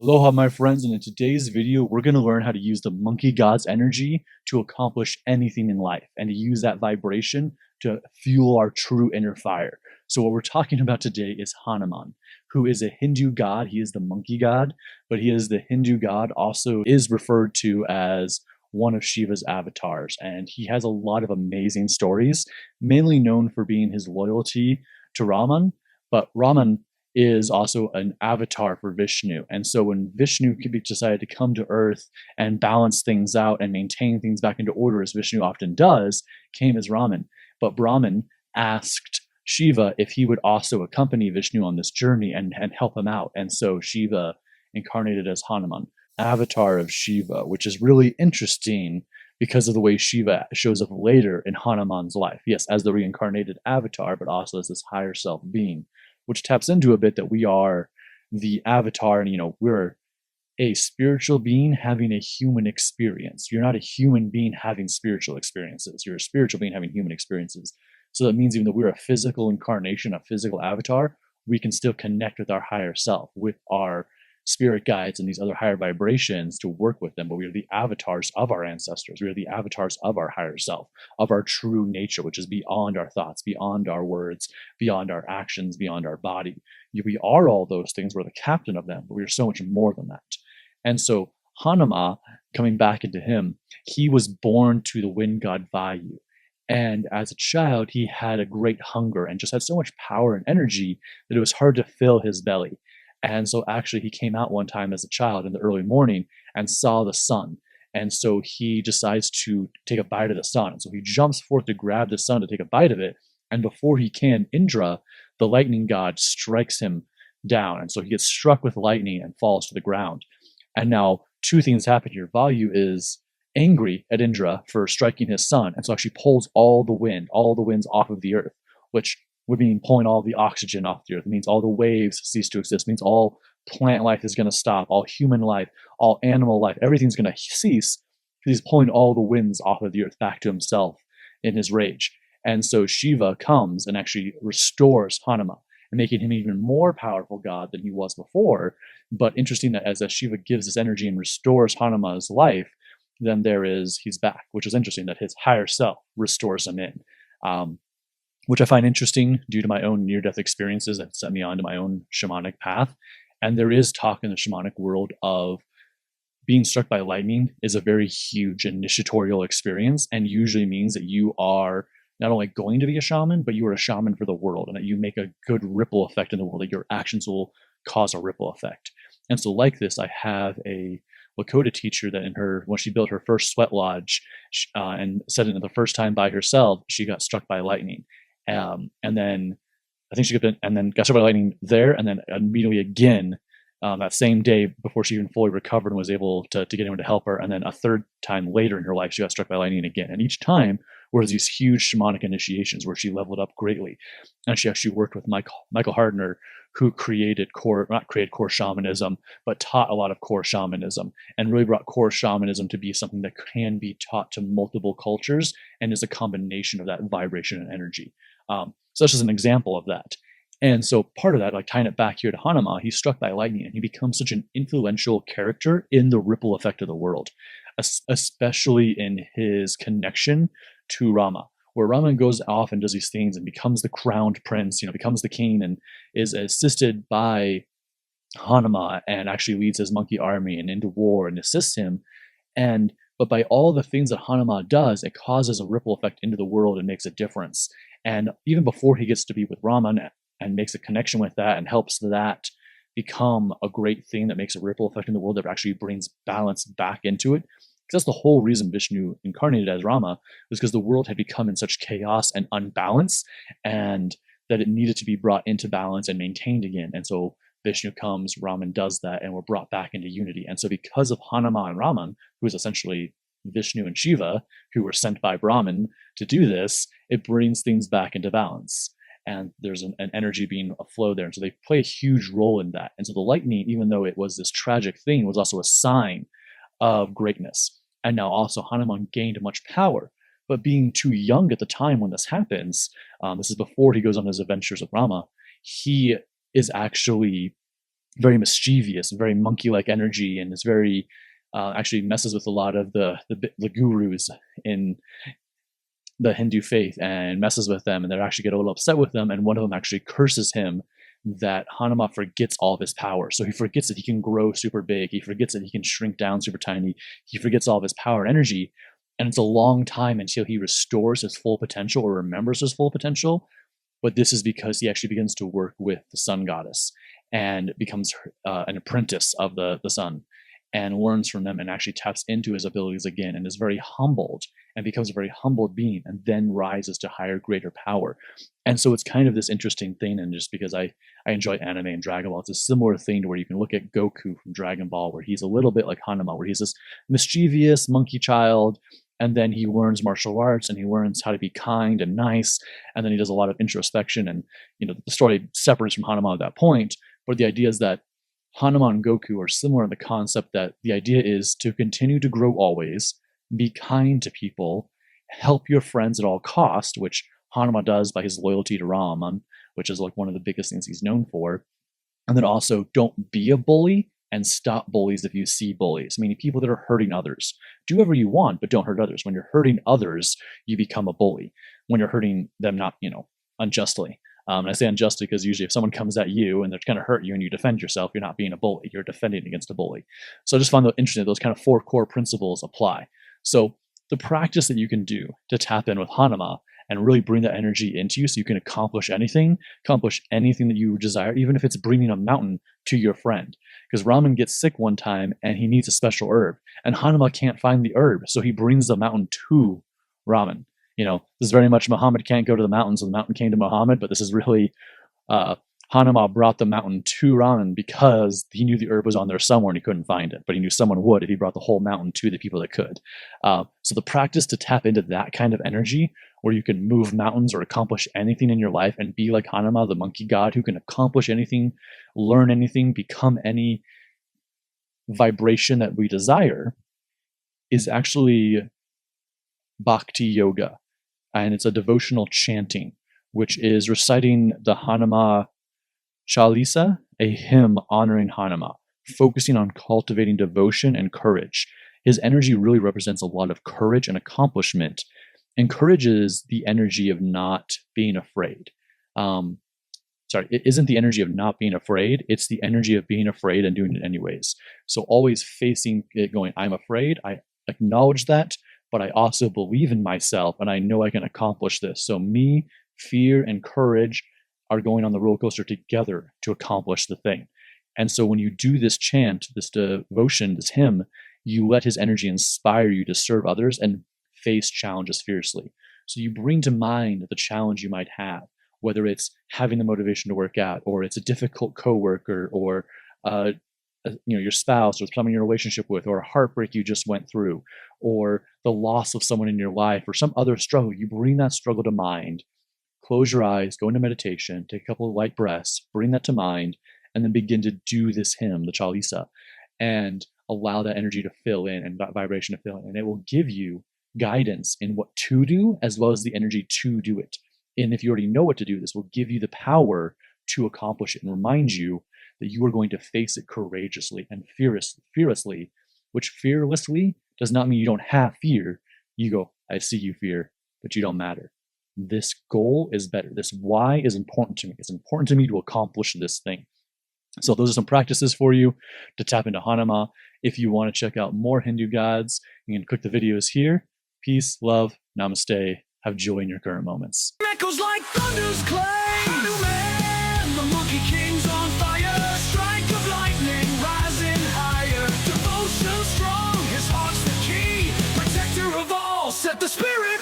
Aloha, my friends, and in today's video, we're going to learn how to use the monkey god's energy to accomplish anything in life and to use that vibration to fuel our true inner fire. So, what we're talking about today is Hanuman, who is a Hindu god. He is the monkey god, but he is the Hindu god, also is referred to as one of Shiva's avatars. And he has a lot of amazing stories, mainly known for being his loyalty to Raman. But Raman is also an avatar for Vishnu. And so when Vishnu decided to come to Earth and balance things out and maintain things back into order, as Vishnu often does, came as Raman. But Brahman asked Shiva if he would also accompany Vishnu on this journey and help him out. And so Shiva incarnated as Hanuman, avatar of Shiva, which is really interesting because of the way Shiva shows up later in Hanuman's life. Yes, as the reincarnated avatar, but also as this higher self being, which taps into a bit that we are the avatar and we're a spiritual being having a human experience. You're not a human being having spiritual experiences. You're a spiritual being having human experiences. So that means even though we're a physical incarnation, a physical avatar, we can still connect with our higher self, with our spirit guides and these other higher vibrations to work with them. But we are the avatars of our ancestors. We are the avatars of our higher self, of our true nature, which is beyond our thoughts, beyond our words, beyond our actions, beyond our body. We are all those things. We're the captain of them, but we are so much more than that. And so Hanuman, coming back into him, he was born to the wind god Vayu. And as a child, he had a great hunger and just had so much power and energy that it was hard to fill his belly. And so actually he came out one time as a child in the early morning and saw the sun. And so he decides to take a bite of the sun. And so he jumps forth to grab the sun to take a bite of it. And before he can, Indra, the lightning god, strikes him down. And so he gets struck with lightning and falls to the ground. And now two things happen here. Vayu is angry at Indra for striking his son, and so actually pulls all the winds off of the earth, which would mean pulling all the oxygen off the earth. It means all the waves cease to exist. It means all plant life is going to stop, all human life, all animal life, everything's going to cease because he's pulling all the winds off of the earth back to himself in his rage. And so Shiva comes and actually restores Hanuman and making him even more powerful god than he was before. But interesting that as Shiva gives this energy and restores Hanuman's life, then he's back, which is interesting that his higher self restores him in, which I find interesting due to my own near-death experiences that set me onto my own shamanic path. And there is talk in the shamanic world of being struck by lightning is a very huge initiatorial experience and usually means that you are not only going to be a shaman, but you are a shaman for the world and that you make a good ripple effect in the world, that your actions will cause a ripple effect. And so like this, I have a Lakota teacher that when she built her first sweat lodge and set it the first time by herself, she got struck by lightning. And then I think got struck by lightning there, and then immediately again that same day before she even fully recovered and was able to get anyone to help her. And then a third time later in her life, she got struck by lightning again. And each time were these huge shamanic initiations where she leveled up greatly. And she actually worked with Michael Hardner, who not created core shamanism, but taught a lot of core shamanism and really brought core shamanism to be something that can be taught to multiple cultures and is a combination of that vibration and energy. So that's just an example of that. And so part of that, like tying it back here to Hanuman, he's struck by lightning and he becomes such an influential character in the ripple effect of the world, especially in his connection to Rama, where Rama goes off and does these things and becomes the crowned prince, becomes the king and is assisted by Hanuman and actually leads his monkey army and into war and assists him. But by all the things that Hanuman does, it causes a ripple effect into the world and makes a difference. And even before he gets to be with Raman and makes a connection with that and helps that become a great thing that makes a ripple effect in the world that actually brings balance back into it. Because that's the whole reason Vishnu incarnated as Rama, was because the world had become in such chaos and unbalance, and that it needed to be brought into balance and maintained again. And so Vishnu comes, Raman does that, and we're brought back into unity. And so because of Hanuman and Raman, who is essentially Vishnu and Shiva, who were sent by Brahman to do this, it brings things back into balance. And there's an energy being aflow there. And so they play a huge role in that. And so the lightning, even though it was this tragic thing, was also a sign of greatness. And now also Hanuman gained much power, but being too young at the time when this happens, this is before he goes on his adventures with Rama, he is actually very mischievous, very monkey-like energy, and is very actually messes with a lot of the gurus in the Hindu faith and messes with them, and they actually get a little upset with them. And one of them actually curses him that Hanuman forgets all of his power. So he forgets that he can grow super big. He forgets that he can shrink down super tiny. He forgets all of his power and energy. And it's a long time until he restores his full potential or remembers his full potential. But this is because he actually begins to work with the sun goddess and becomes an apprentice of the sun and learns from them and actually taps into his abilities again and is very humbled and becomes a very humbled being and then rises to higher, greater power. And so it's kind of this interesting thing. And just because I enjoy anime and Dragon Ball, it's a similar thing to where you can look at Goku from Dragon Ball, where he's a little bit like Hanuman, where he's this mischievous monkey child. And then he learns martial arts and he learns how to be kind and nice. And then he does a lot of introspection. And, the story separates from Hanuman at that point. But the idea is that Hanuman and Goku are similar in the concept that the idea is to continue to grow always, be kind to people, help your friends at all cost, which Hanuman does by his loyalty to Rama, which is like one of the biggest things he's known for. And then also don't be a bully and stop bullies if you see bullies. Meaning people that are hurting others. Do whatever you want, but don't hurt others. When you're hurting others, you become a bully. When you're hurting them, not, unjustly. And I say unjustly because usually if someone comes at you and they're going to hurt you and you defend yourself, you're not being a bully. You're defending against a bully. So I just found that interesting. Those kind of 4 core principles apply. So the practice that you can do to tap in with Hanuman and really bring that energy into you so you can accomplish anything that you desire, even if it's bringing a mountain to your friend. Because Raman gets sick one time and he needs a special herb. And Hanuman can't find the herb, so he brings the mountain to Raman. This is very much Muhammad can't go to the mountain, so the mountain came to Muhammad, but this is really Hanuman brought the mountain to Raman because he knew the herb was on there somewhere and he couldn't find it, but he knew someone would if he brought the whole mountain to the people that could. So the practice to tap into that kind of energy where you can move mountains or accomplish anything in your life and be like Hanuman, the monkey god who can accomplish anything, learn anything, become any vibration that we desire, is actually bhakti yoga. And it's a devotional chanting, which is reciting the Hanuman Chalisa, a hymn honoring Hanuman, focusing on cultivating devotion and courage. His energy really represents a lot of courage and accomplishment. And courage is the energy of not being afraid. It isn't the energy of not being afraid. It's the energy of being afraid and doing it anyways. So always facing it going, I'm afraid. I acknowledge that, but I also believe in myself and I know I can accomplish this. So me, fear, and courage are going on the roller coaster together to accomplish the thing. And so when you do this chant, this devotion, this hymn, you let his energy inspire you to serve others and face challenges fiercely. So you bring to mind the challenge you might have, whether it's having the motivation to work out, or it's a difficult coworker, or your spouse, or someone you're in a relationship with, or a heartbreak you just went through, or the loss of someone in your life, or some other struggle. You bring that struggle to mind, close your eyes, go into meditation, take a couple of light breaths, bring that to mind, and then begin to do this hymn, the Chalisa, and allow that energy to fill in and that vibration to fill in. And it will give you guidance in what to do, as well as the energy to do it. And if you already know what to do, this will give you the power to accomplish it and remind you that you are going to face it courageously and fearlessly, which fearlessly does not mean you don't have fear. You go, I see you, fear, but you don't matter. This goal is better. This why is important to me. It's important to me to accomplish this thing. So those are some practices for you to tap into Hanuman. If you want to check out more Hindu gods, you can click the videos here. Peace, love, namaste. Have joy in your current moments. Echoes like thunder's claim. Hanuman, the monkey king's on fire. Strike of lightning, rising higher. Devotion strong, his heart's the key. Protector of all, set the spirit